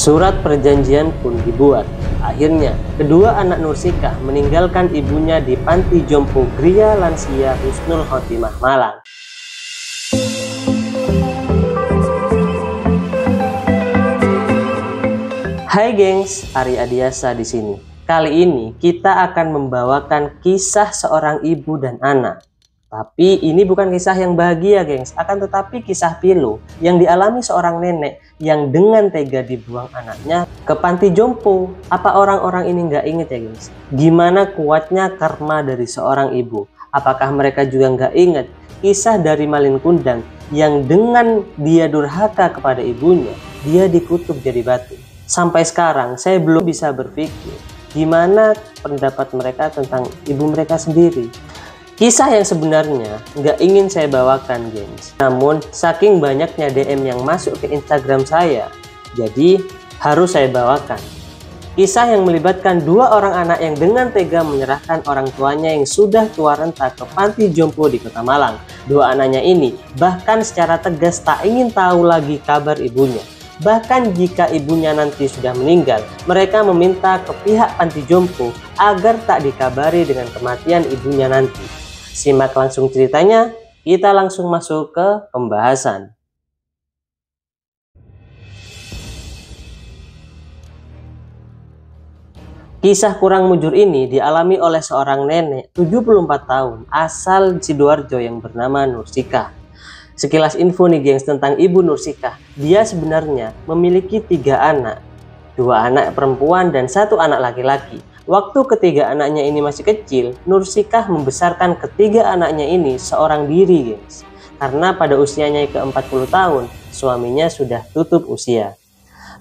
Surat perjanjian pun dibuat. Akhirnya, kedua anak Nursikah meninggalkan ibunya di Panti Jompo Gria Lansia Husnul Khotimah Malang. Hai gengs, Ari Adiasa di sini. Kali ini kita akan membawakan kisah seorang ibu dan anak. Tapi ini bukan kisah yang bahagia gengs, akan tetapi kisah pilu yang dialami seorang nenek yang dengan tega dibuang anaknya ke panti jompo. Apa orang-orang ini nggak inget ya gengs? Gimana kuatnya karma dari seorang ibu? Apakah mereka juga nggak inget kisah dari Malin Kundang yang dengan dia durhaka kepada ibunya, dia dikutuk jadi batu? Sampai sekarang saya belum bisa berpikir gimana pendapat mereka tentang ibu mereka sendiri. Kisah yang sebenarnya nggak ingin saya bawakan gengs, namun saking banyaknya DM yang masuk ke Instagram saya, jadi harus saya bawakan. Kisah yang melibatkan dua orang anak yang dengan tega menyerahkan orang tuanya yang sudah tua renta ke panti jompo di Kota Malang. Dua anaknya ini bahkan secara tegas tak ingin tahu lagi kabar ibunya. Bahkan jika ibunya nanti sudah meninggal, mereka meminta ke pihak panti jompo agar tak dikabari dengan kematian ibunya nanti. Simak langsung ceritanya, kita langsung masuk ke pembahasan. Kisah kurang mujur ini dialami oleh seorang nenek 74 tahun asal Sidoarjo yang bernama Nursikah. Sekilas info nih gengs tentang ibu Nursikah. Dia sebenarnya memiliki 3 anak, 2 anak perempuan dan 1 anak laki-laki. Waktu ketiga anaknya ini masih kecil, Nursikah membesarkan ketiga anaknya ini seorang diri gengs. Karena pada usianya ke 40 tahun, suaminya sudah tutup usia.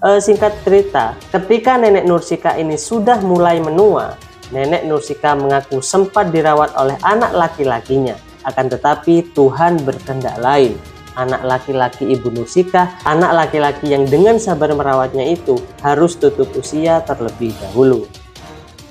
Singkat cerita, ketika nenek Nursikah ini sudah mulai menua, nenek Nursikah mengaku sempat dirawat oleh anak laki-lakinya. Akan tetapi Tuhan berkehendak lain. Anak laki-laki ibu Nursikah, anak laki-laki yang dengan sabar merawatnya itu harus tutup usia terlebih dahulu.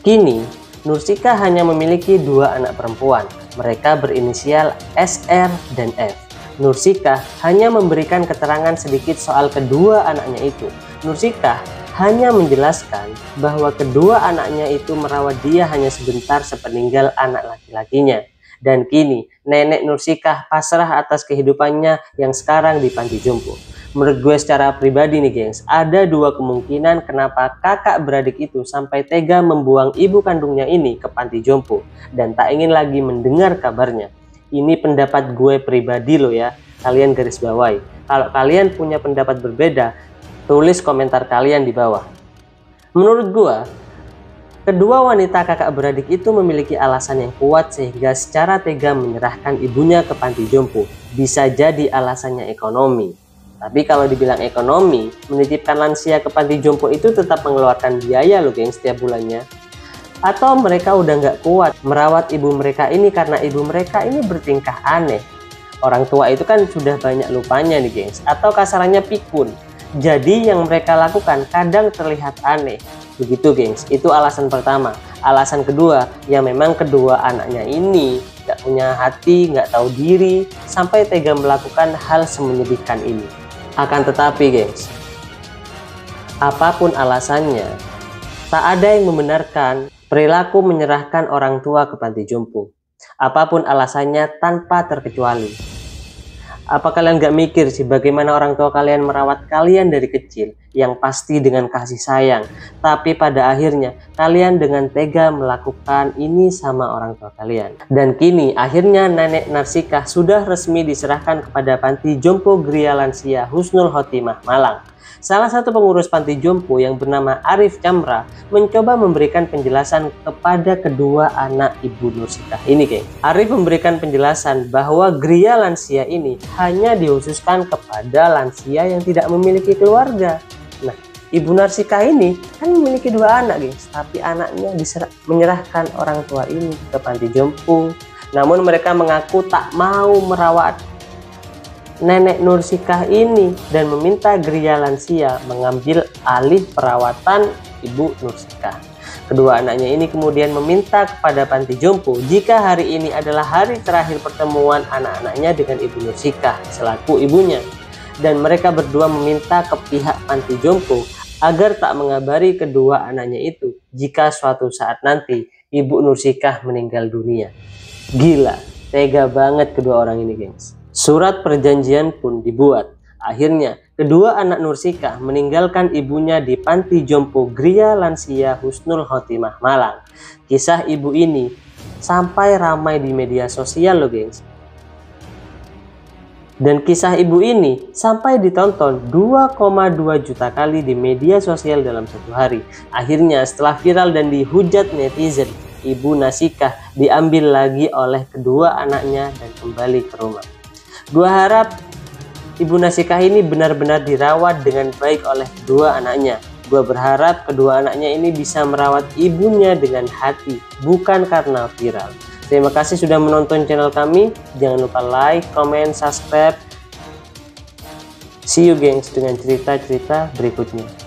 Kini, Nursikah hanya memiliki 2 anak perempuan. Mereka berinisial SR dan F. Nursikah hanya memberikan keterangan sedikit soal kedua anaknya itu. Nursikah hanya menjelaskan bahwa kedua anaknya itu merawat dia hanya sebentar sepeninggal anak laki-lakinya. Dan kini, nenek Nursikah pasrah atas kehidupannya yang sekarang di panti jompo. Menurut gue secara pribadi nih gengs, ada 2 kemungkinan kenapa kakak beradik itu sampai tega membuang ibu kandungnya ini ke panti jompo dan tak ingin lagi mendengar kabarnya. Ini pendapat gue pribadi loh ya, kalian garis bawahi. Kalau kalian punya pendapat berbeda, tulis komentar kalian di bawah. Menurut gue, kedua wanita kakak beradik itu memiliki alasan yang kuat sehingga secara tega menyerahkan ibunya ke panti jompo. Bisa jadi alasannya ekonomi. Tapi kalau dibilang ekonomi, menitipkan lansia ke panti jompo itu tetap mengeluarkan biaya loh geng setiap bulannya. Atau mereka udah nggak kuat merawat ibu mereka ini karena ibu mereka ini bertingkah aneh. Orang tua itu kan sudah banyak lupanya nih gengs, atau kasarannya pikun. Jadi yang mereka lakukan kadang terlihat aneh. Begitu gengs, itu alasan pertama. Alasan kedua, ya memang kedua anaknya ini nggak punya hati, nggak tahu diri, sampai tega melakukan hal semenyedihkan ini. Akan tetapi gengs, apapun alasannya, tak ada yang membenarkan perilaku menyerahkan orang tua ke panti jompo. Apapun alasannya tanpa terkecuali. Apa kalian gak mikir sih bagaimana orang tua kalian merawat kalian dari kecil, yang pasti dengan kasih sayang, tapi pada akhirnya kalian dengan tega melakukan ini sama orang tua kalian. Dan kini akhirnya nenek Nursikah sudah resmi diserahkan kepada panti jompo Gria Lansia Husnul Khotimah Malang. Salah satu pengurus panti jompo yang bernama Arif Camra mencoba memberikan penjelasan kepada kedua anak ibu Nursikah ini geng. Arif memberikan penjelasan bahwa Gria Lansia ini hanya dikhususkan kepada lansia yang tidak memiliki keluarga. Nah, ibu Nursikah ini kan memiliki 2 anak gengs, tapi anaknya menyerahkan orang tua ini ke panti jompo. Namun mereka mengaku tak mau merawat nenek Nursikah ini dan meminta Gria Lansia mengambil alih perawatan ibu Nursikah. Kedua anaknya ini kemudian meminta kepada panti jompo jika hari ini adalah hari terakhir pertemuan anak-anaknya dengan ibu Nursikah selaku ibunya. Dan mereka berdua meminta ke pihak panti jompo agar tak mengabari kedua anaknya itu jika suatu saat nanti Ibu Nursikah meninggal dunia. Gila, tega banget kedua orang ini, gengs. Surat perjanjian pun dibuat. Akhirnya, kedua anak Nursikah meninggalkan ibunya di Panti Jompo Gria Lansia Husnul Khotimah Malang. Kisah ibu ini sampai ramai di media sosial loh, gengs. Dan kisah ibu ini sampai ditonton 2,2 juta kali di media sosial dalam satu hari. Akhirnya setelah viral dan dihujat netizen, Ibu Nursikah diambil lagi oleh kedua anaknya dan kembali ke rumah. Gua harap Ibu Nursikah ini benar-benar dirawat dengan baik oleh kedua anaknya. Gua berharap kedua anaknya ini bisa merawat ibunya dengan hati, bukan karena viral. Terima kasih sudah menonton channel kami. Jangan lupa like, comment, subscribe. See you gengs dengan cerita-cerita berikutnya.